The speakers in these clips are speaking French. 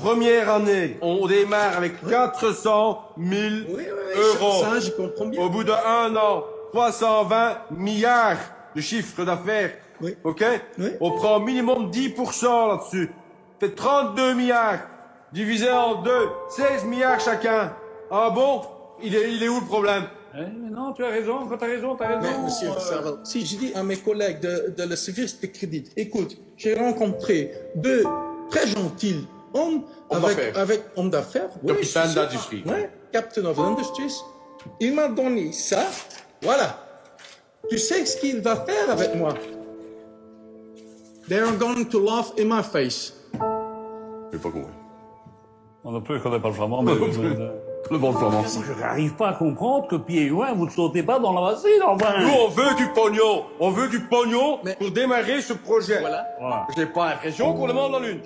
première année, on démarre avec 400 000 euros. Ça, je comprends bien. Au bout d'1 an, 320 milliards de chiffre d'affaires. Oui. OK? Oui. On prend minimum 10% là-dessus. C'est 32 milliards. Divisé en deux, 16 milliards chacun. Ah bon? Il est où le problème? Mais non, tu as raison, quand t'as raison, t'as raison. Mais monsieur Sarvel, si je dis à mes collègues de le service de crédit, écoute, j'ai rencontré deux très gentils hommes avec hommes d'affaires. Capitaine d'industrie. Oui, Captain of Industries. Il m'a donné ça. Voilà. Tu sais ce qu'il va faire avec moi? They are going to laugh in my face. J'ai pas compris. On ne peut connaît pas le flamand, mais... Le bon flamand. Je n'arrive pas à comprendre que pieds joints, vous ne sautez pas dans la bassine, enfin. Nous, on veut du pognon. On veut du pognon Mais- pour démarrer ce projet. Voilà. Voilà. J'ai pas l'impression qu'on le demande dans l'une.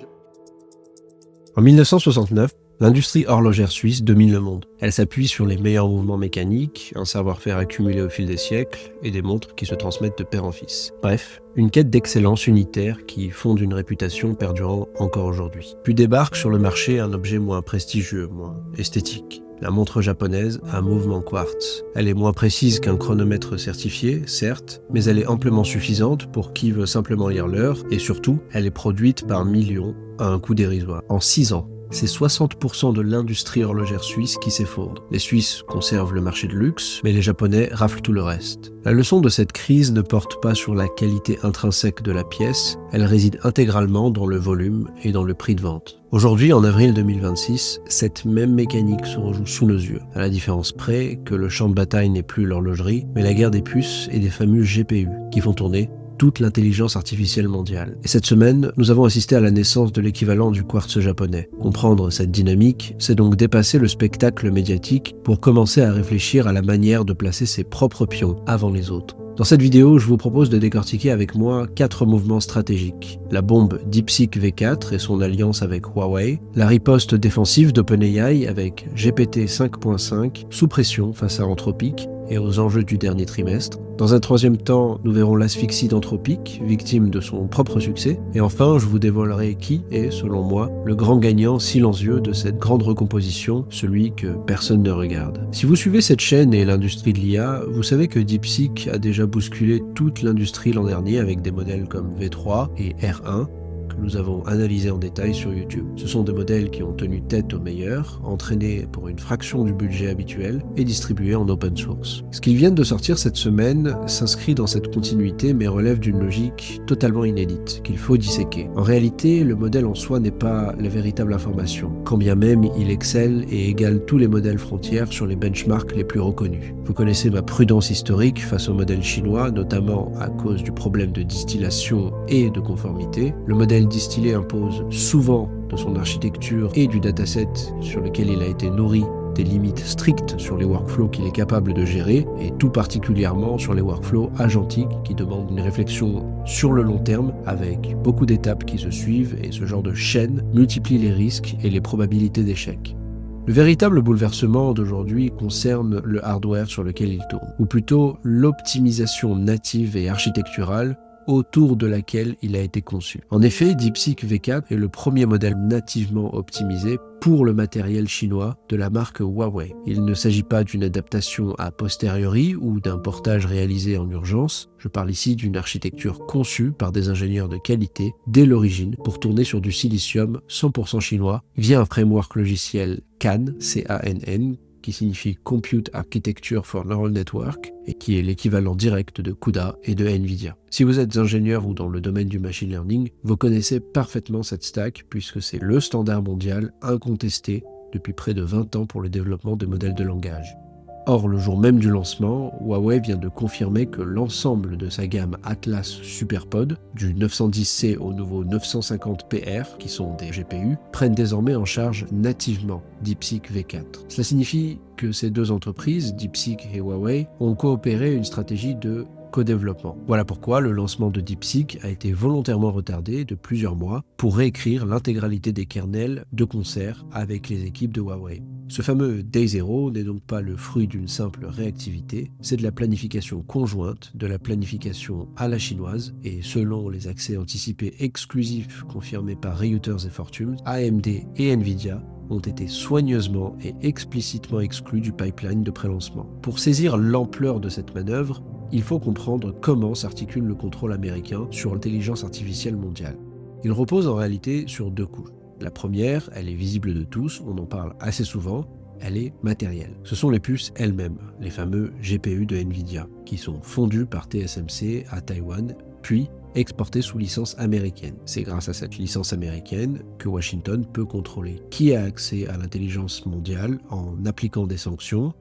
En 1969, l'industrie horlogère suisse domine le monde. Elle s'appuie sur les meilleurs mouvements mécaniques, un savoir-faire accumulé au fil des siècles et des montres qui se transmettent de père en fils. Bref, une quête d'excellence unitaire qui fonde une réputation perdurant encore aujourd'hui. Puis débarque sur le marché un objet moins prestigieux, moins esthétique. La montre japonaise a un mouvement quartz. Elle est moins précise qu'un chronomètre certifié, certes, mais elle est amplement suffisante pour qui veut simplement lire l'heure et surtout, elle est produite par millions à un coût dérisoire. En 6 ans, c'est 60% de l'industrie horlogère suisse qui s'effondre. Les Suisses conservent le marché de luxe, mais les Japonais raflent tout le reste. La leçon de cette crise ne porte pas sur la qualité intrinsèque de la pièce, elle réside intégralement dans le volume et dans le prix de vente. Aujourd'hui, en avril 2026, cette même mécanique se rejoue sous nos yeux, à la différence près que le champ de bataille n'est plus l'horlogerie, mais la guerre des puces et des fameux GPU, qui font tourner toute l'intelligence artificielle mondiale. Et cette semaine, nous avons assisté à la naissance de l'équivalent du quartz japonais. Comprendre cette dynamique, c'est donc dépasser le spectacle médiatique pour commencer à réfléchir à la manière de placer ses propres pions avant les autres. Dans cette vidéo, je vous propose de décortiquer avec moi 4 mouvements stratégiques. La bombe DeepSeek V4 et son alliance avec Huawei, la riposte défensive d'OpenAI avec GPT 5.5 sous pression face à Anthropic et aux enjeux du dernier trimestre. Dans un troisième temps, nous verrons l'asphyxie d'Anthropic, victime de son propre succès. Et enfin, je vous dévoilerai qui est, selon moi, le grand gagnant silencieux de cette grande recomposition, celui que personne ne regarde. Si vous suivez cette chaîne et l'industrie de l'IA, vous savez que DeepSeek a déjà bousculé toute l'industrie l'an dernier avec des modèles comme V3 et R1, que nous avons analysé en détail sur YouTube. Ce sont des modèles qui ont tenu tête aux meilleurs, entraînés pour une fraction du budget habituel et distribués en open source. Ce qu'ils viennent de sortir cette semaine s'inscrit dans cette continuité mais relève d'une logique totalement inédite, qu'il faut disséquer. En réalité, le modèle en soi n'est pas la véritable information, quand bien même il excelle et égale tous les modèles frontières sur les benchmarks les plus reconnus. Vous connaissez ma prudence historique face au modèle chinois, notamment à cause du problème de distillation et de conformité. Le modèle distillé impose souvent de son architecture et du dataset sur lequel il a été nourri des limites strictes sur les workflows qu'il est capable de gérer, et tout particulièrement sur les workflows agentiques qui demandent une réflexion sur le long terme avec beaucoup d'étapes qui se suivent, et ce genre de chaîne multiplie les risques et les probabilités d'échec. Le véritable bouleversement d'aujourd'hui concerne le hardware sur lequel il tourne, ou plutôt l'optimisation native et architecturale autour de laquelle il a été conçu. En effet, DeepSeek V4 est le premier modèle nativement optimisé pour le matériel chinois de la marque Huawei. Il ne s'agit pas d'une adaptation a posteriori ou d'un portage réalisé en urgence. Je parle ici d'une architecture conçue par des ingénieurs de qualité dès l'origine pour tourner sur du silicium 100% chinois via un framework logiciel CANN, C-A-N-N, qui signifie Compute Architecture for Neural Network, et qui est l'équivalent direct de CUDA et de NVIDIA. Si vous êtes ingénieur ou dans le domaine du machine learning, vous connaissez parfaitement cette stack puisque c'est le standard mondial incontesté depuis près de 20 ans pour le développement de modèles de langage. Or, le jour même du lancement, Huawei vient de confirmer que l'ensemble de sa gamme Atlas SuperPod, du 910C au nouveau 950PR, qui sont des GPU, prennent désormais en charge nativement DeepSeek V4. Cela signifie que ces deux entreprises, DeepSeek et Huawei, ont coopéré une stratégie de co-développement. Voilà pourquoi le lancement de DeepSeek a été volontairement retardé de plusieurs mois pour réécrire l'intégralité des kernels de concert avec les équipes de Huawei. Ce fameux Day Zero n'est donc pas le fruit d'une simple réactivité, c'est de la planification conjointe, de la planification à la chinoise, et selon les accès anticipés exclusifs confirmés par Reuters et Fortune, AMD et Nvidia ont été soigneusement et explicitement exclus du pipeline de prélancement. Pour saisir l'ampleur de cette manœuvre, il faut comprendre comment s'articule le contrôle américain sur l'intelligence artificielle mondiale. Il repose en réalité sur deux couches. La première, elle est visible de tous, on en parle assez souvent, elle est matérielle. Ce sont les puces elles-mêmes, les fameux GPU de Nvidia, qui sont fondus par TSMC à Taïwan, puis exportés sous licence américaine. C'est grâce à cette licence américaine que Washington peut contrôler qui a accès à l'intelligence mondiale en appliquant des sanctions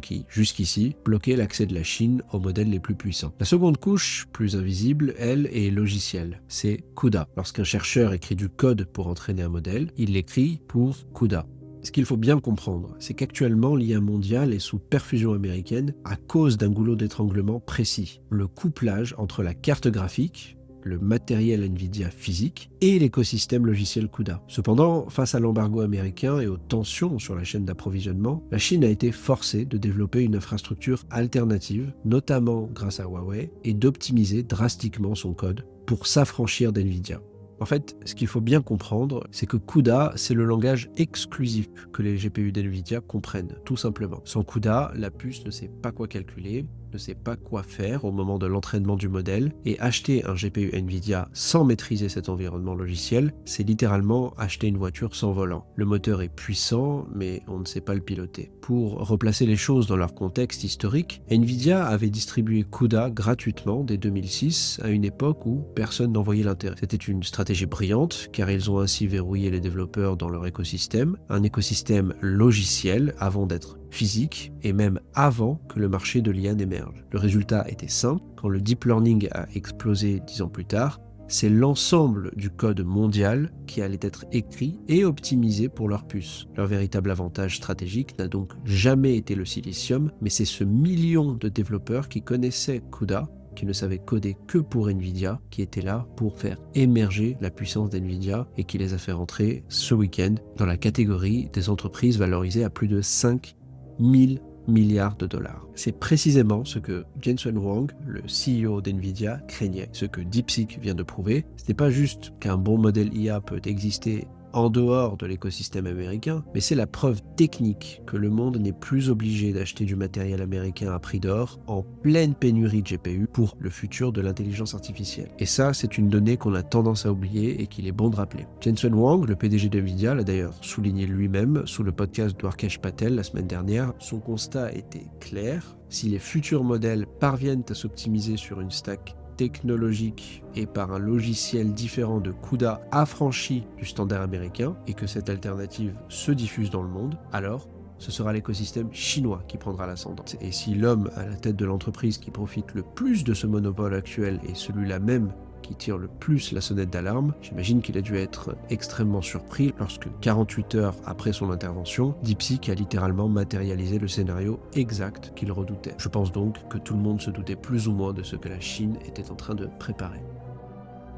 qui, jusqu'ici, bloquaient l'accès de la Chine aux modèles les plus puissants. La seconde couche, plus invisible, elle, est logicielle. C'est CUDA. Lorsqu'un chercheur écrit du code pour entraîner un modèle, il l'écrit pour CUDA. Ce qu'il faut bien comprendre, c'est qu'actuellement l'IA mondiale est sous perfusion américaine à cause d'un goulot d'étranglement précis. Le couplage entre la carte graphique, le matériel Nvidia physique et l'écosystème logiciel CUDA. Cependant, face à l'embargo américain et aux tensions sur la chaîne d'approvisionnement, la Chine a été forcée de développer une infrastructure alternative, notamment grâce à Huawei, et d'optimiser drastiquement son code pour s'affranchir d'Nvidia. En fait, ce qu'il faut bien comprendre, c'est que CUDA, c'est le langage exclusif que les GPU d'NVIDIA comprennent, tout simplement. Sans CUDA, la puce ne sait pas quoi calculer, ne sait pas quoi faire au moment de l'entraînement du modèle, et acheter un GPU NVIDIA sans maîtriser cet environnement logiciel, c'est littéralement acheter une voiture sans volant. Le moteur est puissant, mais on ne sait pas le piloter. Pour replacer les choses dans leur contexte historique, NVIDIA avait distribué CUDA gratuitement dès 2006, à une époque où personne n'en voyait l'intérêt. C'était une stratégie brillante, car ils ont ainsi verrouillé les développeurs dans leur écosystème, un écosystème logiciel avant d'être physique, et même avant que le marché de l'IA n'émerge. Le résultat était simple, quand le deep learning a explosé 10 ans plus tard, c'est l'ensemble du code mondial qui allait être écrit et optimisé pour leur puce. Leur véritable avantage stratégique n'a donc jamais été le silicium, mais c'est ce million de développeurs qui connaissaient CUDA, qui ne savaient coder que pour Nvidia, qui étaient là pour faire émerger la puissance d'Nvidia et qui les a fait rentrer ce week-end dans la catégorie des entreprises valorisées à plus de 5 000 milliards de dollars. C'est précisément ce que Jensen Huang, le CEO d'NVIDIA, craignait. Ce que DeepSeek vient de prouver, ce n'est pas juste qu'un bon modèle IA peut exister en dehors de l'écosystème américain, mais c'est la preuve technique que le monde n'est plus obligé d'acheter du matériel américain à prix d'or en pleine pénurie de GPU pour le futur de l'intelligence artificielle. Et ça, c'est une donnée qu'on a tendance à oublier et qu'il est bon de rappeler. Jensen Huang, le PDG d'NVIDIA, l'a d'ailleurs souligné lui-même sous le podcast d'Rakesh Patel la semaine dernière. Son constat était clair. Si les futurs modèles parviennent à s'optimiser sur une stack technologique et par un logiciel différent de CUDA affranchi du standard américain et que cette alternative se diffuse dans le monde, alors ce sera l'écosystème chinois qui prendra l'ascendant. Et si l'homme à la tête de l'entreprise qui profite le plus de ce monopole actuel est celui-là même qui tire le plus la sonnette d'alarme, j'imagine qu'il a dû être extrêmement surpris lorsque 48 heures après son intervention, DeepSeek a littéralement matérialisé le scénario exact qu'il redoutait. Je pense donc que tout le monde se doutait plus ou moins de ce que la Chine était en train de préparer.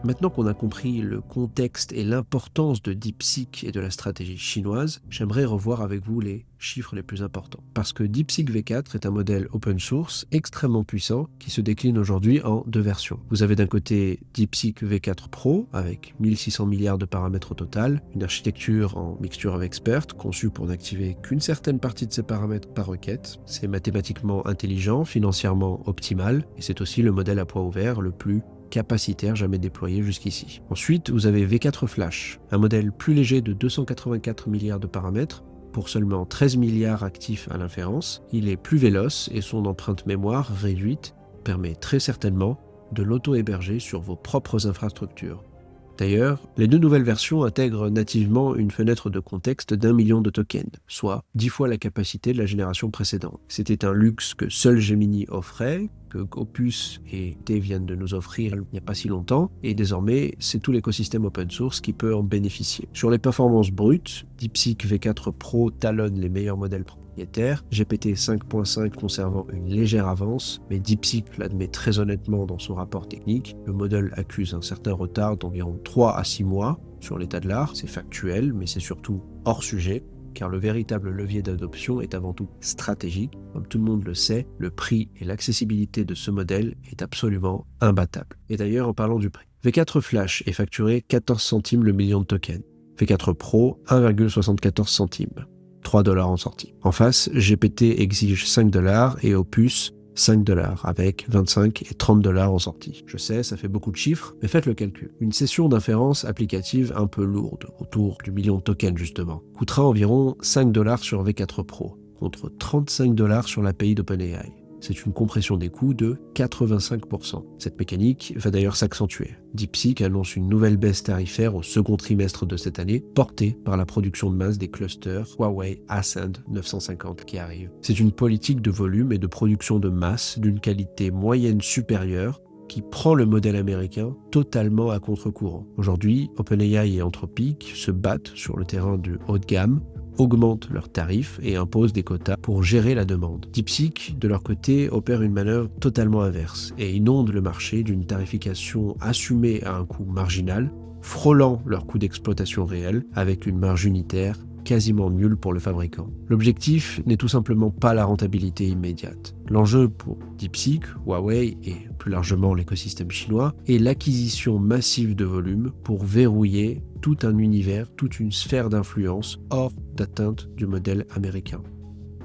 Maintenant qu'on a compris le contexte et l'importance de DeepSeek et de la stratégie chinoise, j'aimerais revoir avec vous les chiffres les plus importants. Parce que DeepSeek V4 est un modèle open source extrêmement puissant qui se décline aujourd'hui en deux versions. Vous avez d'un côté DeepSeek V4 Pro avec 1600 milliards de paramètres au total, une architecture en mixture of expert conçue pour n'activer qu'une certaine partie de ces paramètres par requête. C'est mathématiquement intelligent, financièrement optimal et c'est aussi le modèle à poids ouvert le plus capacitaire jamais déployé jusqu'ici. Ensuite, vous avez V4 Flash, un modèle plus léger de 284 milliards de paramètres pour seulement 13 milliards actifs à l'inférence. Il est plus véloce et son empreinte mémoire réduite permet très certainement de l'auto-héberger sur vos propres infrastructures. D'ailleurs, les deux nouvelles versions intègrent nativement une fenêtre de contexte d'1 million de tokens, soit 10 fois la capacité de la génération précédente. C'était un luxe que seul Gemini offrait, que Opus et T viennent de nous offrir il n'y a pas si longtemps, et désormais, c'est tout l'écosystème open source qui peut en bénéficier. Sur les performances brutes, DeepSeek V4 Pro talonne les meilleurs modèles propriétaires, GPT 5.5 conservant une légère avance, mais DeepSeek l'admet très honnêtement dans son rapport technique. Le modèle accuse un certain retard d'environ 3 à 6 mois sur l'état de l'art, c'est factuel, mais c'est surtout hors sujet. car le véritable levier d'adoption est avant tout stratégique. Comme tout le monde le sait, le prix et l'accessibilité de ce modèle est absolument imbattable. Et d'ailleurs, en parlant du prix, V4 Flash est facturé 14 centimes le million de tokens. V4 Pro, 1,74 centimes. 3 $ en sortie. En face, GPT exige 5 $ et Opus 5 $, avec 25 et 30 $ en sortie. Je sais, ça fait beaucoup de chiffres, mais faites le calcul. Une session d'inférence applicative un peu lourde, autour du million de tokens justement, coûtera environ 5 $ sur V4 Pro, contre 35 $ sur l'API d'OpenAI. C'est une compression des coûts de 85%. Cette mécanique va d'ailleurs s'accentuer. DeepSeek annonce une nouvelle baisse tarifaire au second trimestre de cette année, portée par la production de masse des clusters Huawei Ascend 950 qui arrive. C'est une politique de volume et de production de masse d'une qualité moyenne supérieure qui prend le modèle américain totalement à contre-courant. Aujourd'hui, OpenAI et Anthropic se battent sur le terrain du haut de gamme, augmentent leurs tarifs et imposent des quotas pour gérer la demande. DeepSeek, de leur côté, opère une manœuvre totalement inverse et inonde le marché d'une tarification assumée à un coût marginal, frôlant leur coût d'exploitation réel avec une marge unitaire quasiment nulle pour le fabricant. L'objectif n'est tout simplement pas la rentabilité immédiate. L'enjeu pour DeepSeek, Huawei et plus largement l'écosystème chinois est l'acquisition massive de volume pour verrouiller tout un univers, toute une sphère d'influence hors d'atteinte du modèle américain.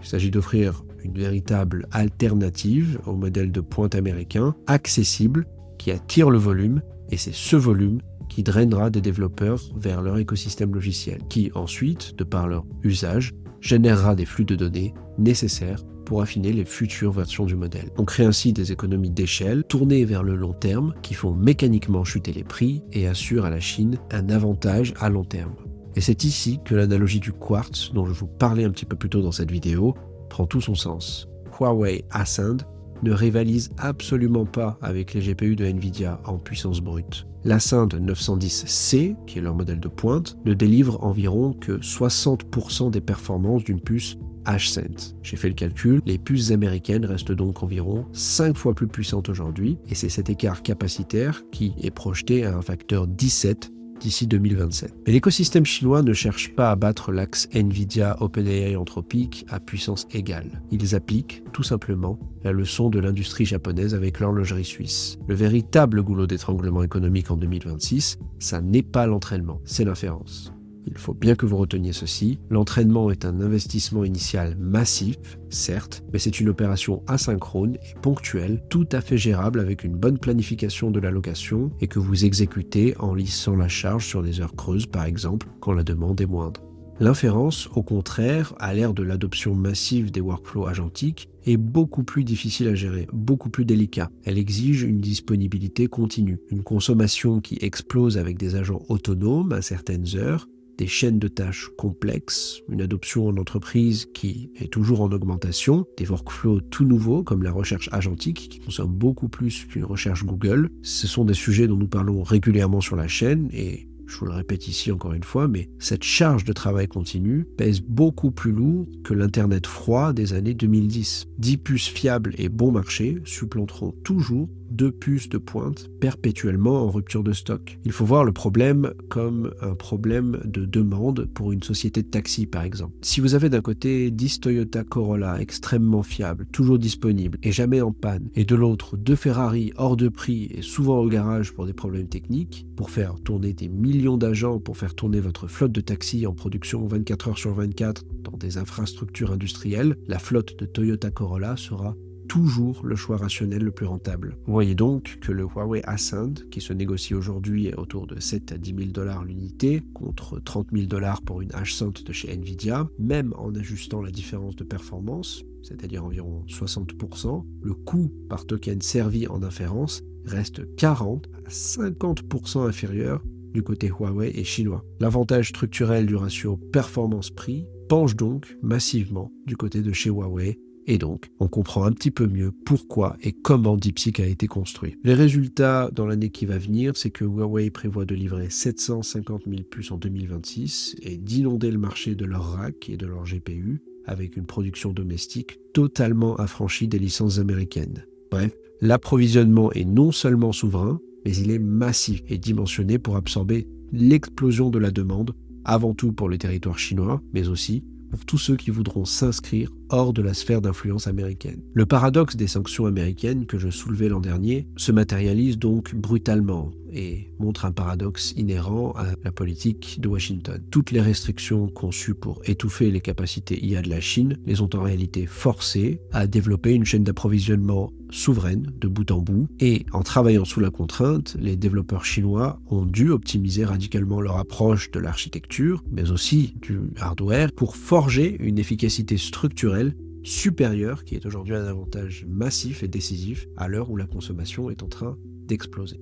Il s'agit d'offrir une véritable alternative au modèle de pointe américain, accessible, qui attire le volume, et c'est ce volume qui drainera des développeurs vers leur écosystème logiciel, qui ensuite, de par leur usage, générera des flux de données nécessaires pour affiner les futures versions du modèle. On crée ainsi des économies d'échelle tournées vers le long terme qui font mécaniquement chuter les prix et assurent à la Chine un avantage à long terme. Et c'est ici que l'analogie du quartz, dont je vous parlais un petit peu plus tôt dans cette vidéo, prend tout son sens. Huawei Ascend ne rivalise absolument pas avec les GPU de Nvidia en puissance brute. L'Ascend 910C, qui est leur modèle de pointe, ne délivre environ que 60% des performances d'une puce H-Cent. J'ai fait le calcul, les puces américaines restent donc environ 5 fois plus puissantes aujourd'hui, et c'est cet écart capacitaire qui est projeté à un facteur 17 d'ici 2027. Mais l'écosystème chinois ne cherche pas à battre l'axe Nvidia, OpenAI, Anthropic à puissance égale. Ils appliquent, tout simplement, la leçon de l'industrie japonaise avec l'horlogerie suisse. Le véritable goulot d'étranglement économique en 2026, ça n'est pas l'entraînement, c'est l'inférence. Il faut bien que vous reteniez ceci, l'entraînement est un investissement initial massif, certes, mais c'est une opération asynchrone et ponctuelle, tout à fait gérable avec une bonne planification de l'allocation et que vous exécutez en lissant la charge sur des heures creuses par exemple, quand la demande est moindre. L'inférence, au contraire, à l'ère de l'adoption massive des workflows agentiques, est beaucoup plus difficile à gérer, beaucoup plus délicat. Elle exige une disponibilité continue, une consommation qui explose avec des agents autonomes à certaines heures, des chaînes de tâches complexes, une adoption en entreprise qui est toujours en augmentation, des workflows tout nouveaux comme la recherche agentique qui consomme beaucoup plus qu'une recherche Google. Ce sont des sujets dont nous parlons régulièrement sur la chaîne et je vous le répète ici encore une fois, mais cette charge de travail continu pèse beaucoup plus lourd que l'Internet froid des années 2010. 10 puces fiables et bon marché supplanteront toujours 2 puces de pointe perpétuellement en rupture de stock. Il faut voir le problème comme un problème de demande pour une société de taxi par exemple. Si vous avez d'un côté 10 Toyota Corolla extrêmement fiables, toujours disponibles et jamais en panne, et de l'autre 2 Ferrari hors de prix et souvent au garage pour des problèmes techniques, pour faire tourner des millions d'agents, pour faire tourner votre flotte de taxis en production 24 heures sur 24 dans des infrastructures industrielles, la flotte de Toyota Corolla sera toujours le choix rationnel le plus rentable. Vous voyez donc que le Huawei Ascend, qui se négocie aujourd'hui autour de 7 à 10 000 $ l'unité, contre 30 000 $ pour une H-Cent de chez Nvidia, même en ajustant la différence de performance, c'est-à-dire environ 60%, le coût par token servi en inférence reste 40 à 50% inférieur du côté Huawei et chinois. L'avantage structurel du ratio performance-prix penche donc massivement du côté de chez Huawei. Et donc, on comprend un petit peu mieux pourquoi et comment DeepSeek a été construit. Les résultats dans l'année qui va venir, c'est que Huawei prévoit de livrer 750 000 puces en 2026 et d'inonder le marché de leurs racks et de leurs GPU avec une production domestique totalement affranchie des licences américaines. Bref, l'approvisionnement est non seulement souverain, mais il est massif et dimensionné pour absorber l'explosion de la demande, avant tout pour le territoire chinois, mais aussi pour tous ceux qui voudront s'inscrire hors de la sphère d'influence américaine. Le paradoxe des sanctions américaines que je soulevais l'an dernier se matérialise donc brutalement et montre un paradoxe inhérent à la politique de Washington. Toutes les restrictions conçues pour étouffer les capacités IA de la Chine les ont en réalité forcés à développer une chaîne d'approvisionnement souveraine de bout en bout, et en travaillant sous la contrainte, les développeurs chinois ont dû optimiser radicalement leur approche de l'architecture, mais aussi du hardware, pour forger une efficacité structurelle supérieure qui est aujourd'hui un avantage massif et décisif à l'heure où la consommation est en train d'exploser.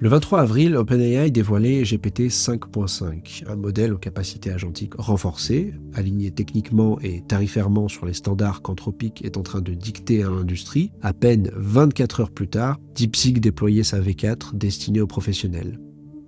Le 23 avril, OpenAI dévoilait GPT 5.5, un modèle aux capacités agentiques renforcées, aligné techniquement et tarifairement sur les standards qu'Anthropic est en train de dicter à l'industrie. À peine 24 heures plus tard, DeepSeek déployait sa V4 destinée aux professionnels.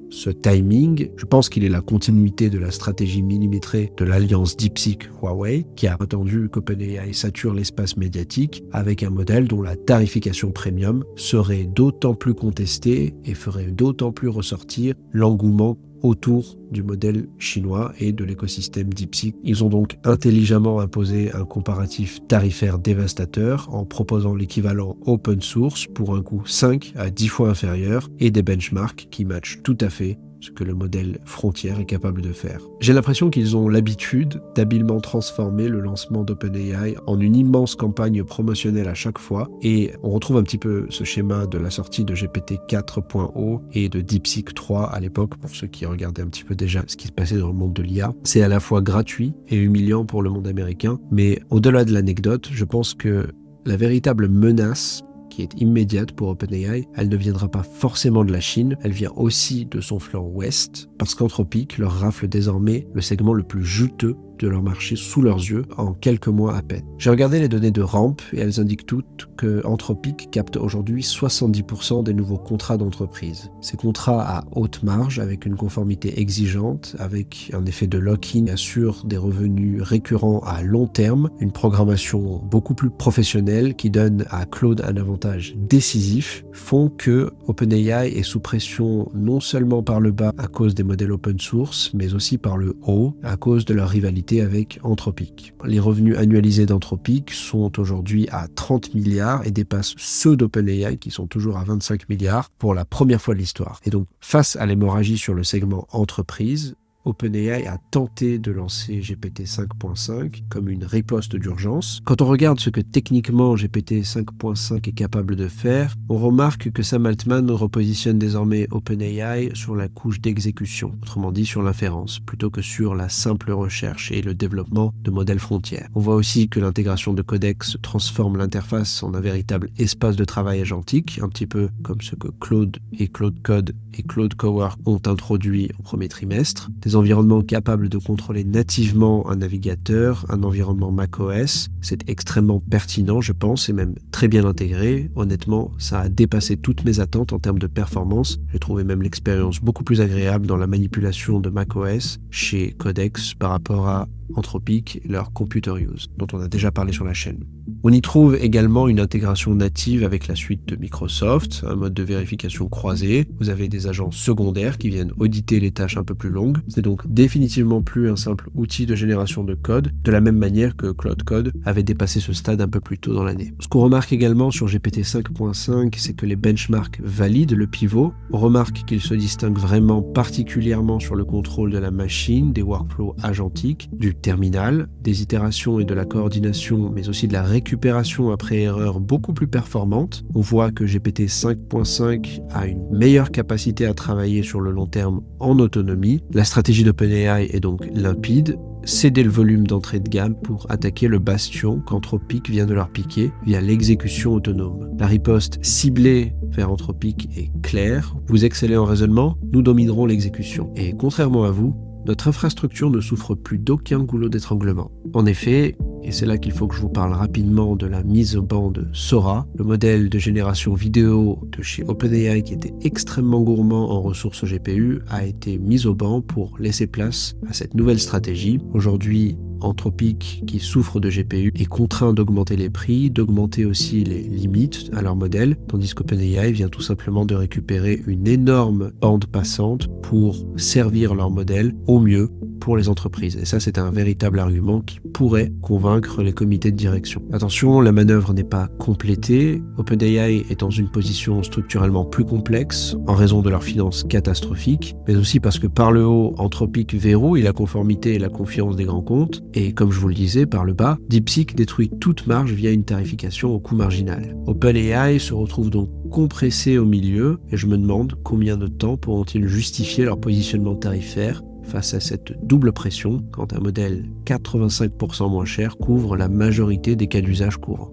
Ce timing, je pense qu'il est la continuité de la stratégie millimétrée de l'alliance DeepSeek-Huawei, qui a attendu qu'OpenAI sature l'espace médiatique avec un modèle dont la tarification premium serait d'autant plus contestée et ferait d'autant plus ressortir l'engouement autour du modèle chinois et de l'écosystème DeepSeek. Ils ont donc intelligemment imposé un comparatif tarifaire dévastateur en proposant l'équivalent open source pour un coût 5 à 10 fois inférieur et des benchmarks qui matchent tout à fait ce que le modèle frontière est capable de faire. J'ai l'impression qu'ils ont l'habitude d'habilement transformer le lancement d'OpenAI en une immense campagne promotionnelle à chaque fois, et on retrouve un petit peu ce schéma de la sortie de GPT 4.0 et de DeepSeek 3 à l'époque, pour ceux qui regardaient un petit peu déjà ce qui se passait dans le monde de l'IA. C'est à la fois gratuit et humiliant pour le monde américain, mais au-delà de l'anecdote, je pense que la véritable menace qui est immédiate pour OpenAI, elle ne viendra pas forcément de la Chine, elle vient aussi de son flanc ouest, parce qu'Anthropic leur rafle désormais le segment le plus juteux de leur marché sous leurs yeux en quelques mois à peine. J'ai regardé les données de Ramp et elles indiquent toutes que Anthropic capte aujourd'hui 70% des nouveaux contrats d'entreprise. Ces contrats à haute marge, avec une conformité exigeante, avec un effet de lock-in, assurent des revenus récurrents à long terme, une programmation beaucoup plus professionnelle qui donne à Claude un avantage décisif, font que OpenAI est sous pression non seulement par le bas à cause des modèles open source, mais aussi par le haut à cause de leur rivalité avec Anthropic. Les revenus annualisés d'Anthropic sont aujourd'hui à 30 milliards et dépassent ceux d'OpenAI qui sont toujours à 25 milliards pour la première fois de l'histoire. Et donc, face à l'hémorragie sur le segment entreprise, OpenAI a tenté de lancer GPT 5.5 comme une riposte d'urgence. Quand on regarde ce que techniquement GPT 5.5 est capable de faire, on remarque que Sam Altman repositionne désormais OpenAI sur la couche d'exécution, autrement dit sur l'inférence, plutôt que sur la simple recherche et le développement de modèles frontières. On voit aussi que l'intégration de Codex transforme l'interface en un véritable espace de travail agentique, un petit peu comme ce que Claude et Claude Code et Claude Cowork ont introduit au premier trimestre. Des environnements capables de contrôler nativement un navigateur, un environnement macOS. C'est extrêmement pertinent, je pense, et même très bien intégré. Honnêtement, ça a dépassé toutes mes attentes en termes de performance. J'ai trouvé même l'expérience beaucoup plus agréable dans la manipulation de macOS chez Codex par rapport à Anthropic et leur Computer Use, dont on a déjà parlé sur la chaîne. On y trouve également une intégration native avec la suite de Microsoft, un mode de vérification croisé. Vous avez des agents secondaires qui viennent auditer les tâches un peu plus longues. C'est donc définitivement plus un simple outil de génération de code, de la même manière que Claude Code avait dépassé ce stade un peu plus tôt dans l'année. Ce qu'on remarque également sur GPT 5.5, c'est que les benchmarks valident le pivot. On remarque qu'il se distingue vraiment particulièrement sur le contrôle de la machine, des workflows agentiques, du terminal, des itérations et de la coordination, mais aussi de la récupération après erreur beaucoup plus performante. On voit que GPT 5.5 a une meilleure capacité à travailler sur le long terme en autonomie. La stratégie d'OpenAI est donc limpide, céder le volume d'entrée de gamme pour attaquer le bastion qu'Anthropic vient de leur piquer via l'exécution autonome. La riposte ciblée vers Anthropic est claire. Vous excellez en raisonnement, nous dominerons l'exécution. Et contrairement à vous, notre infrastructure ne souffre plus d'aucun goulot d'étranglement. En effet, et c'est là qu'il faut que je vous parle rapidement de la mise au banc de Sora, le modèle de génération vidéo de chez OpenAI qui était extrêmement gourmand en ressources GPU, a été mis au banc pour laisser place à cette nouvelle stratégie. Aujourd'hui, Anthropic, qui souffre de GPU, est contraint d'augmenter les prix, d'augmenter aussi les limites à leur modèle, tandis qu'OpenAI vient tout simplement de récupérer une énorme bande passante pour servir leur modèle au mieux pour les entreprises. Et ça, c'est un véritable argument qui pourrait convaincre les comités de direction. Attention, la manœuvre n'est pas complétée. OpenAI est dans une position structurellement plus complexe en raison de leurs finances catastrophiques, mais aussi parce que par le haut, Anthropic verrouille la conformité et la confiance des grands comptes, et comme je vous le disais, par le bas, DeepSeek détruit toute marge via une tarification au coût marginal. OpenAI se retrouve donc compressé au milieu, et je me demande combien de temps pourront-ils justifier leur positionnement tarifaire face à cette double pression quand un modèle 85% moins cher couvre la majorité des cas d'usage courants.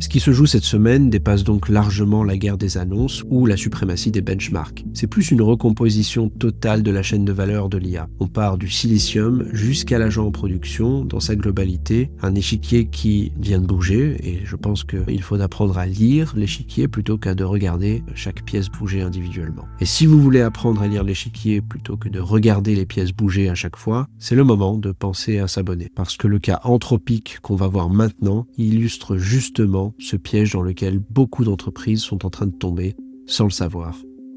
Ce qui se joue cette semaine dépasse donc largement la guerre des annonces ou la suprématie des benchmarks. C'est plus une recomposition totale de la chaîne de valeur de l'IA. On part du silicium jusqu'à l'agent en production dans sa globalité, un échiquier qui vient de bouger, et je pense qu'il faut apprendre à lire l'échiquier plutôt qu'à de regarder chaque pièce bouger individuellement. Et si vous voulez apprendre à lire l'échiquier plutôt que de regarder les pièces bouger à chaque fois, c'est le moment de penser à s'abonner. Parce que le cas Anthropic qu'on va voir maintenant illustre justement ce piège dans lequel beaucoup d'entreprises sont en train de tomber sans le savoir.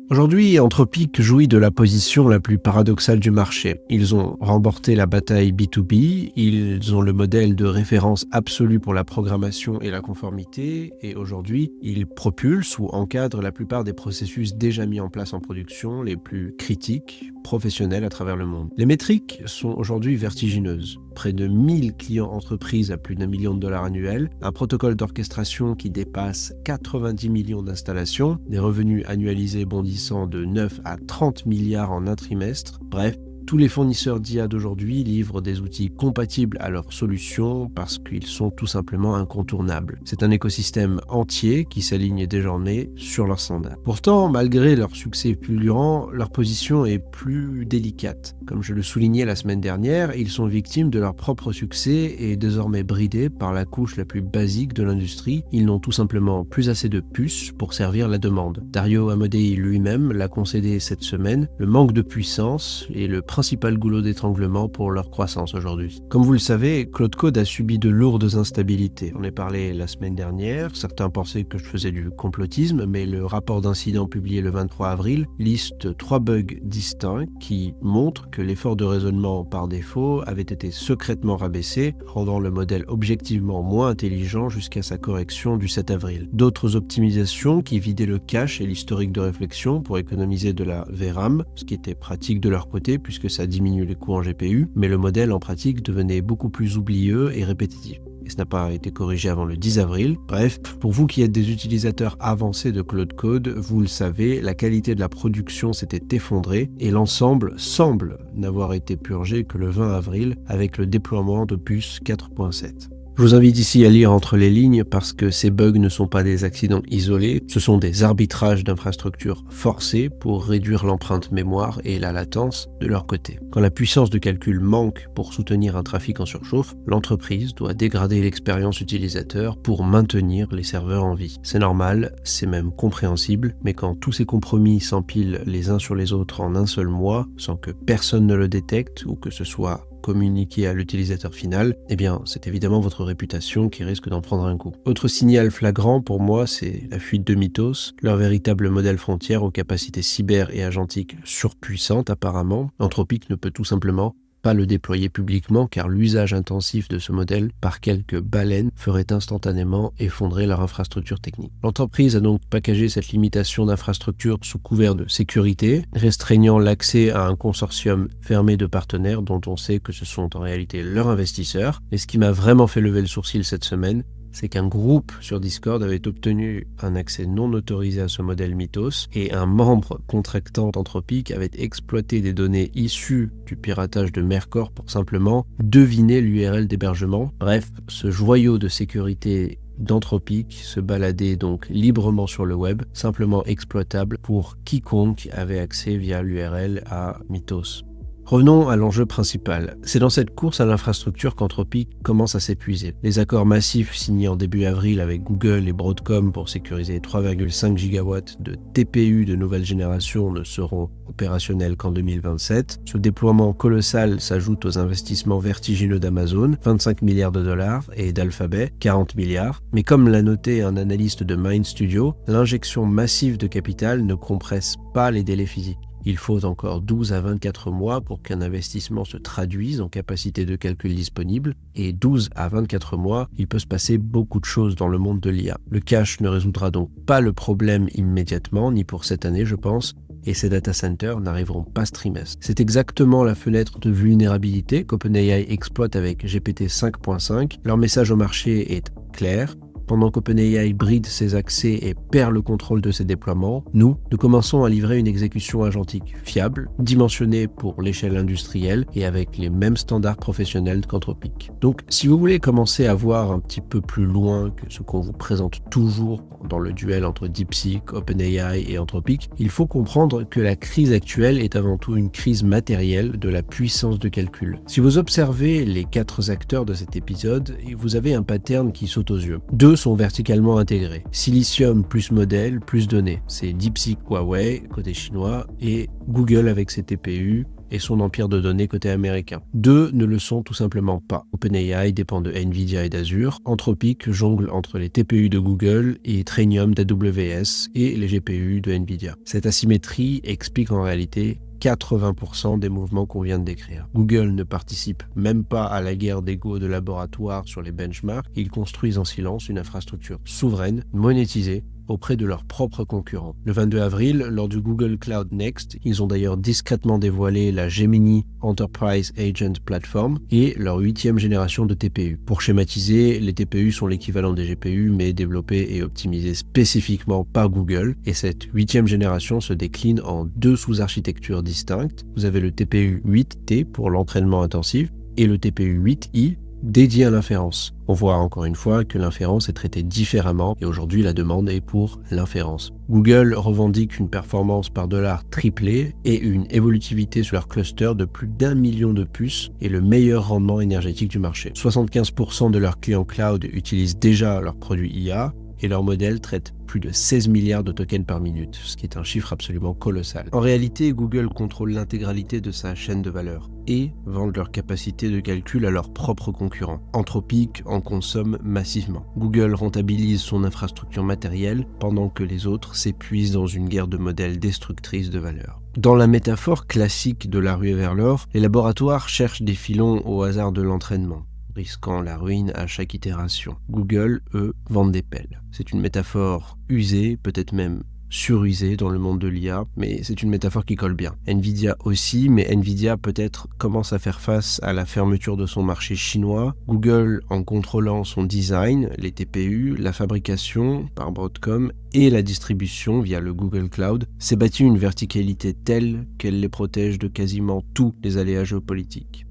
Aujourd'hui, Anthropic jouit de la position la plus paradoxale du marché. Ils ont remporté la bataille B2B, ils ont le modèle de référence absolu pour la programmation et la conformité, et aujourd'hui, ils propulsent ou encadrent la plupart des processus déjà mis en place en production, les plus critiques, professionnels à travers le monde. Les métriques sont aujourd'hui vertigineuses. Près de 1000 clients entreprises à plus d'1 million de dollars annuels, un protocole d'orchestration qui dépasse 90 millions d'installations, des revenus annualisés bondissant de 9 à 30 milliards en un trimestre, bref, tous les fournisseurs d'IA d'aujourd'hui livrent des outils compatibles à leurs solutions parce qu'ils sont tout simplement incontournables. C'est un écosystème entier qui s'aligne désormais sur leurs standards. Pourtant, malgré leur succès fulgurant, leur position est plus délicate. Comme je le soulignais la semaine dernière, ils sont victimes de leur propre succès et désormais bridés par la couche la plus basique de l'industrie. Ils n'ont tout simplement plus assez de puces pour servir la demande. Dario Amodei lui-même l'a concédé cette semaine. Le manque de puissance est le principal goulot d'étranglement pour leur croissance aujourd'hui. Comme vous le savez, Claude Code a subi de lourdes instabilités. On en a parlé la semaine dernière, certains pensaient que je faisais du complotisme, mais le rapport d'incident publié le 23 avril liste 3 bugs distincts qui montrent que l'effort de raisonnement par défaut avait été secrètement rabaissé, rendant le modèle objectivement moins intelligent jusqu'à sa correction du 7 avril. D'autres optimisations qui vidaient le cache et l'historique de réflexion pour économiser de la VRAM, ce qui était pratique de leur côté puisque ça diminue les coûts en GPU, mais le modèle en pratique devenait beaucoup plus oublieux et répétitif. Et ce n'a pas été corrigé avant le 10 avril. Bref, pour vous qui êtes des utilisateurs avancés de Claude Code, vous le savez, la qualité de la production s'était effondrée et l'ensemble semble n'avoir été purgé que le 20 avril avec le déploiement d'Opus 4.7. Je vous invite ici à lire entre les lignes parce que ces bugs ne sont pas des accidents isolés, ce sont des arbitrages d'infrastructures forcés pour réduire l'empreinte mémoire et la latence de leur côté. Quand la puissance de calcul manque pour soutenir un trafic en surchauffe, l'entreprise doit dégrader l'expérience utilisateur pour maintenir les serveurs en vie. C'est normal, c'est même compréhensible, mais quand tous ces compromis s'empilent les uns sur les autres en un seul mois, sans que personne ne le détecte ou que ce soit communiqué à l'utilisateur final, eh bien, c'est évidemment votre réputation qui risque d'en prendre un coup. Autre signal flagrant pour moi, c'est la fuite de Mythos, leur véritable modèle frontière aux capacités cyber et agentiques surpuissantes apparemment. Anthropic ne peut tout simplement pas le déployer publiquement car l'usage intensif de ce modèle par quelques baleines ferait instantanément effondrer leur infrastructure technique. L'entreprise a donc packagé cette limitation d'infrastructure sous couvert de sécurité, restreignant l'accès à un consortium fermé de partenaires dont on sait que ce sont en réalité leurs investisseurs. Et ce qui m'a vraiment fait lever le sourcil cette semaine, c'est qu'un groupe sur Discord avait obtenu un accès non autorisé à ce modèle Mythos et un membre contractant Anthropic avait exploité des données issues du piratage de Mercor pour simplement deviner l'URL d'hébergement. Bref, ce joyau de sécurité d'Anthropic se baladait donc librement sur le web, simplement exploitable pour quiconque avait accès via l'URL à Mythos. Revenons à l'enjeu principal. C'est dans cette course à l'infrastructure qu'Anthropic commence à s'épuiser. Les accords massifs signés en début avril avec Google et Broadcom pour sécuriser 3,5 gigawatts de TPU de nouvelle génération ne seront opérationnels qu'en 2027. Ce déploiement colossal s'ajoute aux investissements vertigineux d'Amazon, 25 milliards de dollars, et d'Alphabet, 40 milliards. Mais comme l'a noté un analyste de Mind Studio, l'injection massive de capital ne compresse pas les délais physiques. Il faut encore 12 à 24 mois pour qu'un investissement se traduise en capacité de calcul disponible, et 12 à 24 mois, il peut se passer beaucoup de choses dans le monde de l'IA. Le cash ne résoudra donc pas le problème immédiatement, ni pour cette année je pense, et ces data centers n'arriveront pas ce trimestre. C'est exactement la fenêtre de vulnérabilité qu'OpenAI exploite avec GPT 5.5. Leur message au marché est clair. Pendant qu'OpenAI bride ses accès et perd le contrôle de ses déploiements, nous commençons à livrer une exécution agentique fiable, dimensionnée pour l'échelle industrielle et avec les mêmes standards professionnels qu'Anthropic. Donc, si vous voulez commencer à voir un petit peu plus loin que ce qu'on vous présente toujours dans le duel entre DeepSeek, OpenAI et Anthropic, il faut comprendre que la crise actuelle est avant tout une crise matérielle de la puissance de calcul. Si vous observez les 4 acteurs de cet épisode, vous avez un pattern qui saute aux yeux. 2 sont verticalement intégrés. Silicium plus modèle plus données. C'est DeepSeek Huawei côté chinois et Google avec ses TPU et son empire de données côté américain. 2 ne le sont tout simplement pas. OpenAI dépend de Nvidia et d'Azure. Anthropic jongle entre les TPU de Google et Trainium d'AWS et les GPU de Nvidia. Cette asymétrie explique en réalité 80% des mouvements qu'on vient de décrire. Google ne participe même pas à la guerre d'ego de laboratoire sur les benchmarks. Ils construisent en silence une infrastructure souveraine, monétisée, auprès de leurs propres concurrents. Le 22 avril, lors du Google Cloud Next, ils ont d'ailleurs discrètement dévoilé la Gemini Enterprise Agent Platform et leur 8e génération de TPU. Pour schématiser, les TPU sont l'équivalent des GPU mais développés et optimisés spécifiquement par Google, et cette 8e génération se décline en 2 sous-architectures distinctes. Vous avez le TPU 8T pour l'entraînement intensif et le TPU 8i dédié à l'inférence. On voit encore une fois que l'inférence est traitée différemment et aujourd'hui la demande est pour l'inférence. Google revendique une performance par dollar triplée et une évolutivité sur leur cluster de plus d'1 million de puces et le meilleur rendement énergétique du marché. 75% de leurs clients cloud utilisent déjà leurs produits IA et leur modèle traite plus de 16 milliards de tokens par minute, ce qui est un chiffre absolument colossal. En réalité, Google contrôle l'intégralité de sa chaîne de valeur et vend leur capacité de calcul à leurs propres concurrents. Anthropic en consomme massivement. Google rentabilise son infrastructure matérielle pendant que les autres s'épuisent dans une guerre de modèles destructrice de valeur. Dans la métaphore classique de la ruée vers l'or, les laboratoires cherchent des filons au hasard de l'entraînement, risquant la ruine à chaque itération. Google, eux, vendent des pelles. C'est une métaphore usée, peut-être même surusée dans le monde de l'IA, mais c'est une métaphore qui colle bien. Nvidia aussi, mais Nvidia peut-être commence à faire face à la fermeture de son marché chinois. Google, en contrôlant son design, les TPU, la fabrication par Broadcom et la distribution via le Google Cloud, s'est bâti une verticalité telle qu'elle les protège de quasiment tous les aléas géopolitiques.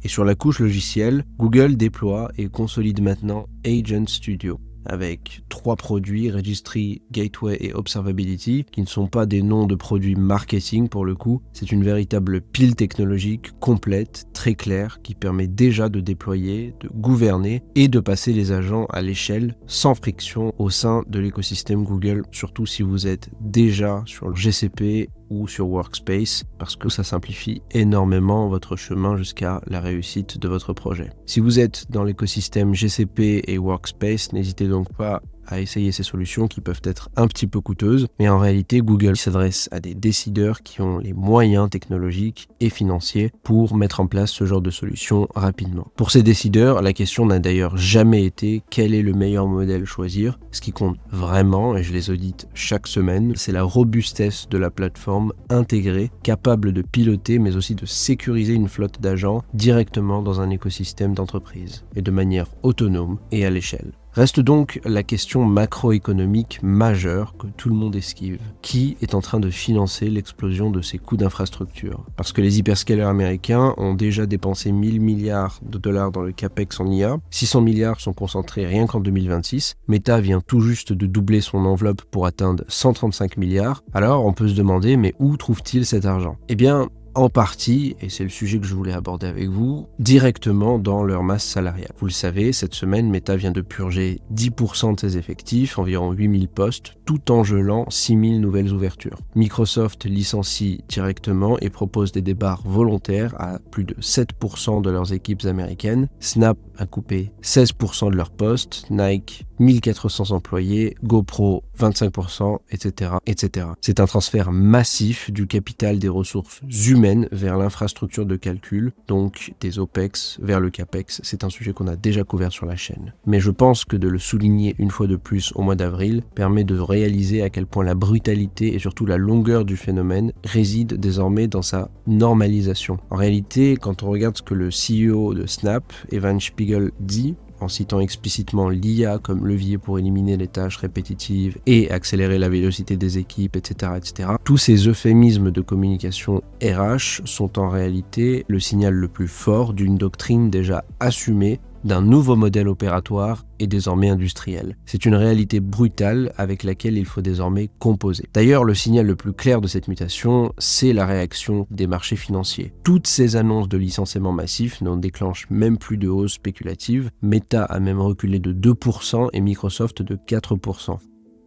Et sur la couche logicielle, Google déploie et consolide maintenant Agent Studio, avec 3 produits, Registry, Gateway et Observability, qui ne sont pas des noms de produits marketing pour le coup. C'est une véritable pile technologique complète, très claire, qui permet déjà de déployer, de gouverner et de passer les agents à l'échelle sans friction au sein de l'écosystème Google, surtout si vous êtes déjà sur le GCP ou sur Workspace, parce que ça simplifie énormément votre chemin jusqu'à la réussite de votre projet. Si vous êtes dans l'écosystème GCP et Workspace, n'hésitez donc pas à essayer ces solutions qui peuvent être un petit peu coûteuses, mais en réalité Google s'adresse à des décideurs qui ont les moyens technologiques et financiers pour mettre en place ce genre de solutions rapidement. Pour ces décideurs, la question n'a d'ailleurs jamais été quel est le meilleur modèle choisir. Ce qui compte vraiment, et je les audite chaque semaine, c'est la robustesse de la plateforme intégrée, capable de piloter mais aussi de sécuriser une flotte d'agents directement dans un écosystème d'entreprise et de manière autonome et à l'échelle. Reste donc la question macroéconomique majeure que tout le monde esquive. Qui est en train de financer l'explosion de ces coûts d'infrastructure? Parce que les hyperscalers américains ont déjà dépensé 1000 milliards de dollars dans le capex en IA, 600 milliards sont concentrés rien qu'en 2026, Meta vient tout juste de doubler son enveloppe pour atteindre 135 milliards, alors on peut se demander mais où trouve-t-il cet argent? Eh bien, en partie, et c'est le sujet que je voulais aborder avec vous, directement dans leur masse salariale. Vous le savez, cette semaine, Meta vient de purger 10% de ses effectifs, environ 8000 postes, tout en gelant 6000 nouvelles ouvertures. Microsoft licencie directement et propose des départs volontaires à plus de 7% de leurs équipes américaines. Snap a coupé 16% de leurs postes, Nike 1400 employés, GoPro 25%, etc., etc. C'est un transfert massif du capital des ressources humaines vers l'infrastructure de calcul, donc des OPEX vers le CAPEX. C'est un sujet qu'on a déjà couvert sur la chaîne. Mais je pense que de le souligner une fois de plus au mois d'avril permet de réaliser à quel point la brutalité et surtout la longueur du phénomène réside désormais dans sa normalisation. En réalité, quand on regarde ce que le CEO de Snap, Evan Spiegel, dit, en citant explicitement l'IA comme levier pour éliminer les tâches répétitives et accélérer la vélocité des équipes, etc., etc. Tous ces euphémismes de communication RH sont en réalité le signal le plus fort d'une doctrine déjà assumée d'un nouveau modèle opératoire et désormais industriel. C'est une réalité brutale avec laquelle il faut désormais composer. D'ailleurs, le signal le plus clair de cette mutation, c'est la réaction des marchés financiers. Toutes ces annonces de licenciements massifs n'en déclenchent même plus de hausse spéculative. Meta a même reculé de 2% et Microsoft de 4%.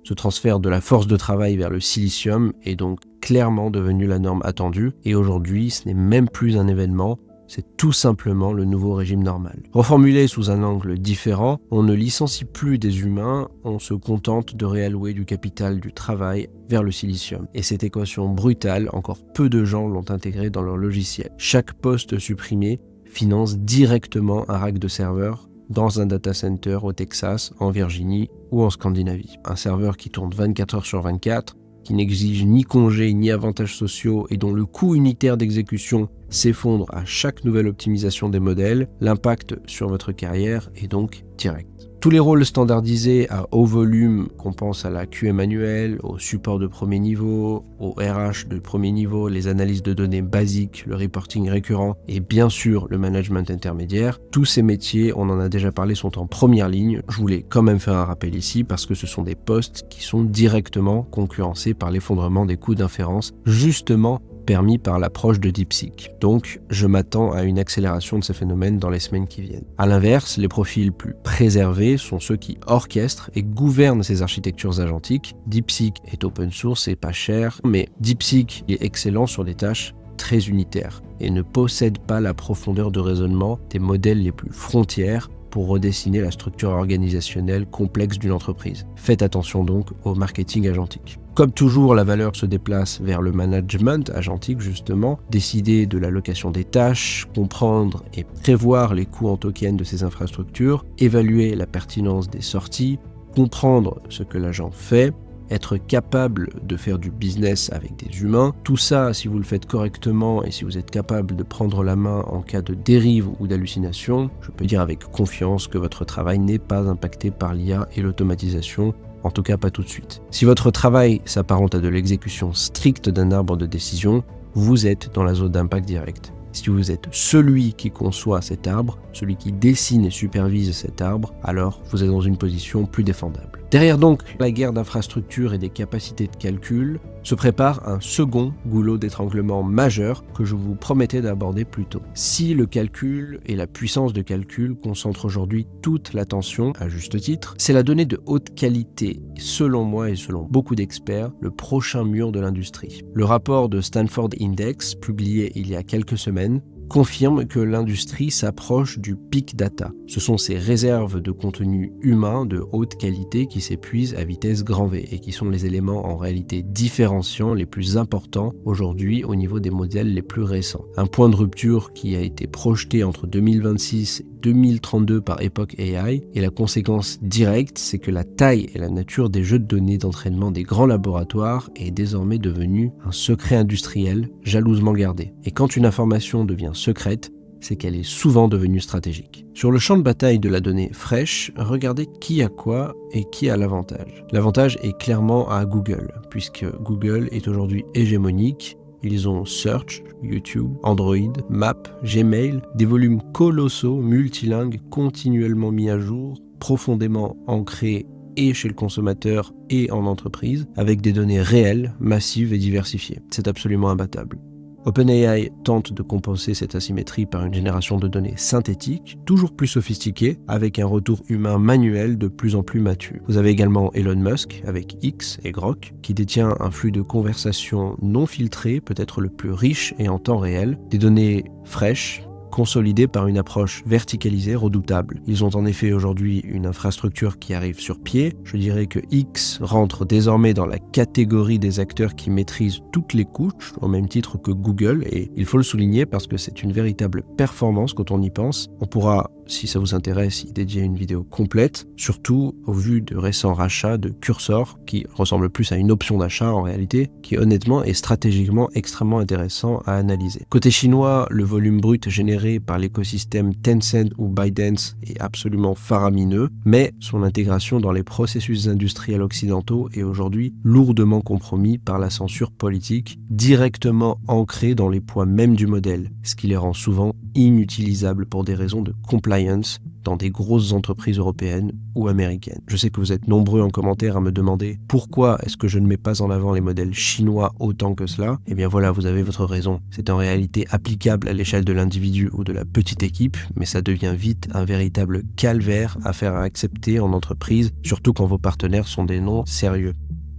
Ce transfert de la force de travail vers le silicium est donc clairement devenu la norme attendue et aujourd'hui, ce n'est même plus un événement. C'est tout simplement le nouveau régime normal. Reformulé sous un angle différent, on ne licencie plus des humains, on se contente de réallouer du capital du travail vers le silicium. Et cette équation brutale, encore peu de gens l'ont intégrée dans leur logiciel. Chaque poste supprimé finance directement un rack de serveurs dans un data center au Texas, en Virginie ou en Scandinavie. Un serveur qui tourne 24 heures sur 24, qui n'exige ni congés ni avantages sociaux et dont le coût unitaire d'exécution s'effondre à chaque nouvelle optimisation des modèles, l'impact sur votre carrière est donc direct. Tous les rôles standardisés à haut volume, qu'on pense à la QA manuelle, au support de premier niveau, au RH de premier niveau, les analyses de données basiques, le reporting récurrent et bien sûr le management intermédiaire, tous ces métiers, on en a déjà parlé, sont en première ligne. Je voulais quand même faire un rappel ici parce que ce sont des postes qui sont directement concurrencés par l'effondrement des coûts d'inférence, justement permis par l'approche de DeepSeek. Donc, je m'attends à une accélération de ces phénomènes dans les semaines qui viennent. À l'inverse, les profils plus préservés sont ceux qui orchestrent et gouvernent ces architectures agentiques. DeepSeek est open source et pas cher, mais DeepSeek est excellent sur des tâches très unitaires et ne possède pas la profondeur de raisonnement des modèles les plus frontières pour redessiner la structure organisationnelle complexe d'une entreprise. Faites attention donc au marketing agentique. Comme toujours, la valeur se déplace vers le management agentique justement, décider de l'allocation des tâches, comprendre et prévoir les coûts en token de ces infrastructures, évaluer la pertinence des sorties, comprendre ce que l'agent fait, être capable de faire du business avec des humains. Tout ça, si vous le faites correctement et si vous êtes capable de prendre la main en cas de dérive ou d'hallucination, je peux dire avec confiance que votre travail n'est pas impacté par l'IA et l'automatisation. En tout cas, pas tout de suite. Si votre travail s'apparente à de l'exécution stricte d'un arbre de décision, vous êtes dans la zone d'impact direct. Si vous êtes celui qui conçoit cet arbre, celui qui dessine et supervise cet arbre, alors vous êtes dans une position plus défendable. Derrière donc la guerre d'infrastructures et des capacités de calcul, se prépare un second goulot d'étranglement majeur que je vous promettais d'aborder plus tôt. Si le calcul et la puissance de calcul concentrent aujourd'hui toute l'attention, à juste titre, c'est la donnée de haute qualité, selon moi et selon beaucoup d'experts, le prochain mur de l'industrie. Le rapport de Stanford Index, publié il y a quelques semaines, confirme que l'industrie s'approche du peak data. Ce sont ces réserves de contenu humain de haute qualité qui s'épuisent à vitesse grand V et qui sont les éléments en réalité différenciants les plus importants aujourd'hui au niveau des modèles les plus récents. Un point de rupture qui a été projeté entre 2026 et 2032 par Epoch AI et la conséquence directe, c'est que la taille et la nature des jeux de données d'entraînement des grands laboratoires est désormais devenue un secret industriel jalousement gardé. Et quand une information devient secrète, c'est qu'elle est souvent devenue stratégique. Sur le champ de bataille de la donnée fraîche, regardez qui a quoi et qui a l'avantage. L'avantage est clairement à Google, puisque Google est aujourd'hui hégémonique. Ils ont Search, YouTube, Android, Maps, Gmail, des volumes colossaux, multilingues, continuellement mis à jour, profondément ancrés et chez le consommateur et en entreprise, avec des données réelles, massives et diversifiées. C'est absolument imbattable. OpenAI tente de compenser cette asymétrie par une génération de données synthétiques, toujours plus sophistiquées, avec un retour humain manuel de plus en plus mature. Vous avez également Elon Musk avec X et Grok, qui détient un flux de conversation non filtré, peut-être le plus riche et en temps réel, des données fraîches, consolidés par une approche verticalisée redoutable. Ils ont en effet aujourd'hui une infrastructure qui arrive sur pied. Je dirais que X rentre désormais dans la catégorie des acteurs qui maîtrisent toutes les couches, au même titre que Google, et il faut le souligner parce que c'est une véritable performance quand on y pense. On pourra, si ça vous intéresse, y dédier une vidéo complète, surtout au vu de récents rachats de Cursor, qui ressemble plus à une option d'achat en réalité, qui honnêtement est stratégiquement extrêmement intéressant à analyser. Côté chinois, le volume brut généré par l'écosystème Tencent ou ByteDance est absolument faramineux, mais son intégration dans les processus industriels occidentaux est aujourd'hui lourdement compromis par la censure politique, directement ancrée dans les poids même du modèle, ce qui les rend souvent inutilisables pour des raisons de compliance dans des grosses entreprises européennes ou américaines. Je sais que vous êtes nombreux en commentaire à me demander pourquoi est-ce que je ne mets pas en avant les modèles chinois autant que cela. Eh bien voilà, vous avez votre raison. C'est en réalité applicable à l'échelle de l'individu ou de la petite équipe, mais ça devient vite un véritable calvaire à faire accepter en entreprise, surtout quand vos partenaires sont des noms sérieux.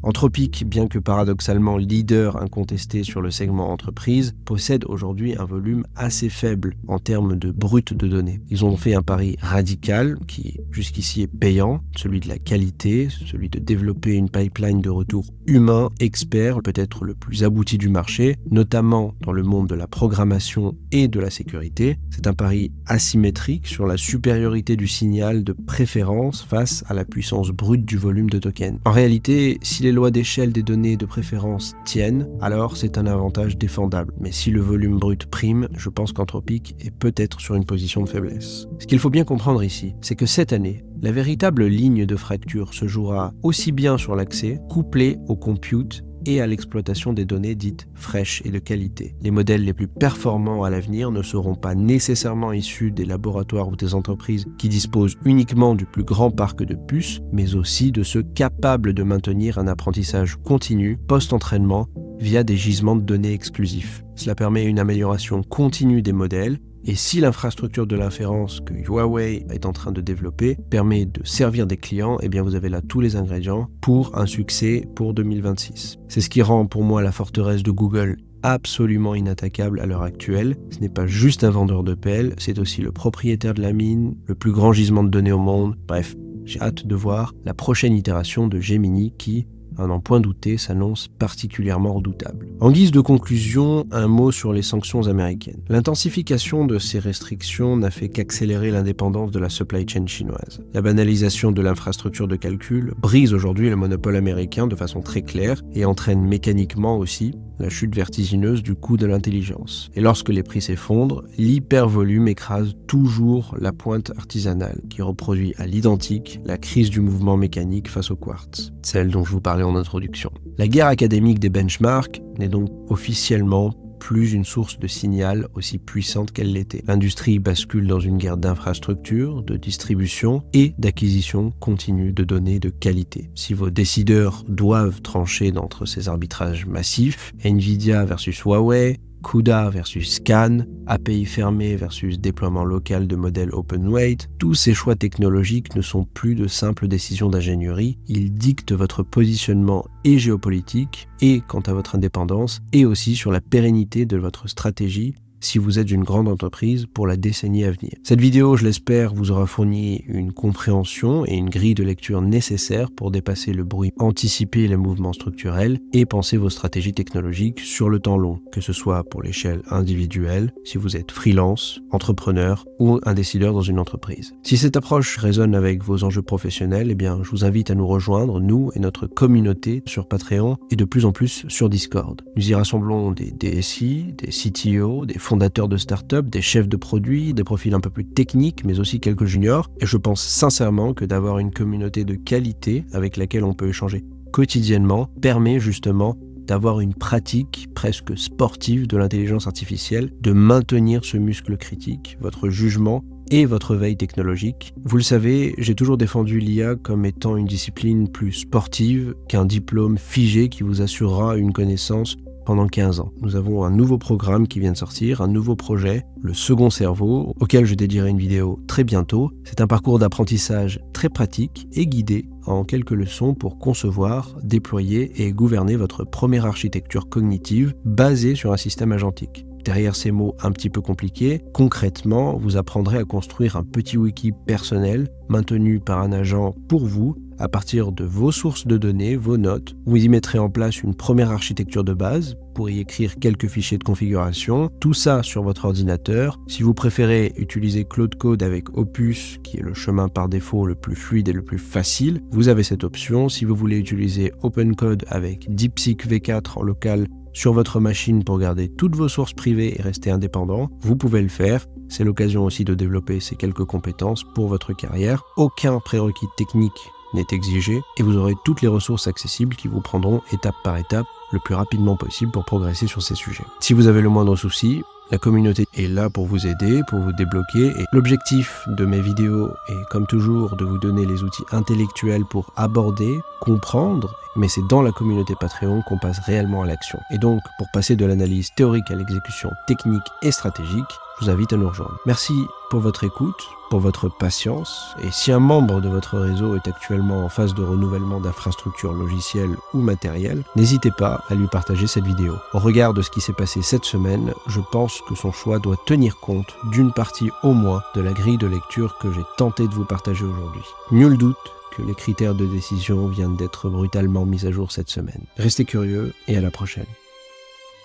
Anthropic, bien que paradoxalement leader incontesté sur le segment entreprise, possède aujourd'hui un volume assez faible en termes de brut de données. Ils ont fait un pari radical qui jusqu'ici est payant, celui de la qualité, celui de développer une pipeline de retour humain, expert, peut-être le plus abouti du marché, notamment dans le monde de la programmation et de la sécurité. C'est un pari asymétrique sur la supériorité du signal de préférence face à la puissance brute du volume de tokens. En réalité, si les lois d'échelle des données de préférence tiennent, alors c'est un avantage défendable. Mais si le volume brut prime, je pense qu'Anthropic est peut-être sur une position de faiblesse. Ce qu'il faut bien comprendre ici, c'est que cette année, la véritable ligne de fracture se jouera aussi bien sur l'accès, couplé au compute et à l'exploitation des données dites fraîches et de qualité. Les modèles les plus performants à l'avenir ne seront pas nécessairement issus des laboratoires ou des entreprises qui disposent uniquement du plus grand parc de puces, mais aussi de ceux capables de maintenir un apprentissage continu post-entraînement via des gisements de données exclusifs. Cela permet une amélioration continue des modèles. Et si l'infrastructure de l'inférence que Huawei est en train de développer permet de servir des clients, eh bien vous avez là tous les ingrédients pour un succès pour 2026. C'est ce qui rend pour moi la forteresse de Google absolument inattaquable à l'heure actuelle. Ce n'est pas juste un vendeur de pelles, c'est aussi le propriétaire de la mine, le plus grand gisement de données au monde. Bref, j'ai hâte de voir la prochaine itération de Gemini qui, à n'en point douter, s'annonce particulièrement redoutable. En guise de conclusion, un mot sur les sanctions américaines. L'intensification de ces restrictions n'a fait qu'accélérer l'indépendance de la supply chain chinoise. La banalisation de l'infrastructure de calcul brise aujourd'hui le monopole américain de façon très claire et entraîne mécaniquement aussi la chute vertigineuse du coût de l'intelligence. Et lorsque les prix s'effondrent, l'hypervolume écrase toujours la pointe artisanale, qui reproduit à l'identique la crise du mouvement mécanique face au quartz, celle dont je vous parlais en introduction. La guerre académique des benchmarks n'est donc officiellement plus une source de signal aussi puissante qu'elle l'était. L'industrie bascule dans une guerre d'infrastructure, de distribution et d'acquisition continue de données de qualité. Si vos décideurs doivent trancher d'entre ces arbitrages massifs, Nvidia versus Huawei, CUDA versus Scan, API fermée versus déploiement local de modèles open weight, tous ces choix technologiques ne sont plus de simples décisions d'ingénierie, ils dictent votre positionnement et géopolitique, et quant à votre indépendance, et aussi sur la pérennité de votre stratégie si vous êtes une grande entreprise pour la décennie à venir. Cette vidéo, je l'espère, vous aura fourni une compréhension et une grille de lecture nécessaires pour dépasser le bruit, anticiper les mouvements structurels et penser vos stratégies technologiques sur le temps long, que ce soit pour l'échelle individuelle, si vous êtes freelance, entrepreneur ou un décideur dans une entreprise. Si cette approche résonne avec vos enjeux professionnels, eh bien, je vous invite à nous rejoindre, nous et notre communauté sur Patreon et de plus en plus sur Discord. Nous y rassemblons des DSI, des CTO, des fondateurs de start-up, des chefs de produits, des profils un peu plus techniques, mais aussi quelques juniors. Et je pense sincèrement que d'avoir une communauté de qualité avec laquelle on peut échanger quotidiennement permet justement d'avoir une pratique presque sportive de l'intelligence artificielle, de maintenir ce muscle critique, votre jugement et votre veille technologique. Vous le savez, j'ai toujours défendu l'IA comme étant une discipline plus sportive qu'un diplôme figé qui vous assurera une connaissance pendant 15 ans. Nous avons un nouveau programme qui vient de sortir, un nouveau projet, le second cerveau, auquel je dédierai une vidéo très bientôt. C'est un parcours d'apprentissage très pratique et guidé en quelques leçons pour concevoir, déployer et gouverner votre première architecture cognitive basée sur un système agentique. Derrière ces mots un petit peu compliqués, concrètement, vous apprendrez à construire un petit wiki personnel maintenu par un agent pour vous à partir de vos sources de données, vos notes. Vous y mettrez en place une première architecture de base pour y écrire quelques fichiers de configuration, tout ça sur votre ordinateur. Si vous préférez utiliser Claude Code avec Opus, qui est le chemin par défaut le plus fluide et le plus facile, vous avez cette option. Si vous voulez utiliser OpenCode avec DeepSeek V4 en local sur votre machine pour garder toutes vos sources privées et rester indépendant, vous pouvez le faire. C'est l'occasion aussi de développer ces quelques compétences pour votre carrière. Aucun prérequis technique n'est exigé et vous aurez toutes les ressources accessibles qui vous prendront étape par étape le plus rapidement possible pour progresser sur ces sujets. Si vous avez le moindre souci, la communauté est là pour vous aider, pour vous débloquer, et l'objectif de mes vidéos est comme toujours de vous donner les outils intellectuels pour aborder, comprendre, mais c'est dans la communauté Patreon qu'on passe réellement à l'action. Et donc, pour passer de l'analyse théorique à l'exécution technique et stratégique, je vous invite à nous rejoindre. Merci pour votre écoute, pour votre patience, et si un membre de votre réseau est actuellement en phase de renouvellement d'infrastructures logicielles ou matérielles, n'hésitez pas à lui partager cette vidéo. Au regard de ce qui s'est passé cette semaine, je pense que son choix doit tenir compte d'une partie au moins de la grille de lecture que j'ai tenté de vous partager aujourd'hui. Nul doute que les critères de décision viennent d'être brutalement mis à jour cette semaine. Restez curieux et à la prochaine.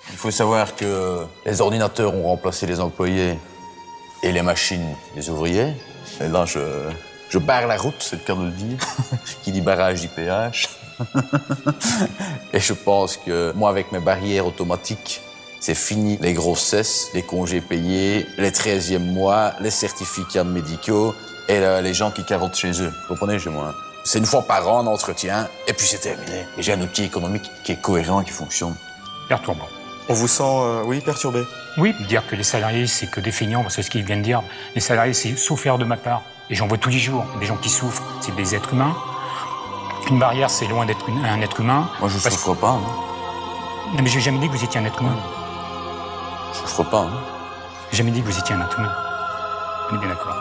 Il faut savoir que les ordinateurs ont remplacé les employés et les machines les ouvriers. Et là, je barre la route, c'est le cas de le dire. Qui dit barrage dit péage. Et je pense que moi, avec mes barrières automatiques, c'est fini les grossesses, les congés payés, les 13e mois, les certificats médicaux et les gens qui carottent chez eux. Vous comprenez chez moi? C'est une fois par an, un entretien, et puis c'est terminé. Et j'ai un outil économique qui est cohérent et qui fonctionne. Perturbant. On vous sent, perturbé. Oui, dire que les salariés, c'est que des feignants, c'est ce qu'il vient de dire. Les salariés, c'est souffert de ma part. Et j'en vois tous les jours. Des gens qui souffrent, c'est des êtres humains. Une barrière, c'est loin d'être un être humain. Moi, je souffre pas. Hein. Non, mais j'ai jamais dit que vous étiez un être humain. Je souffre pas. Hein. J'ai jamais dit que vous étiez un être humain. On est bien d'accord.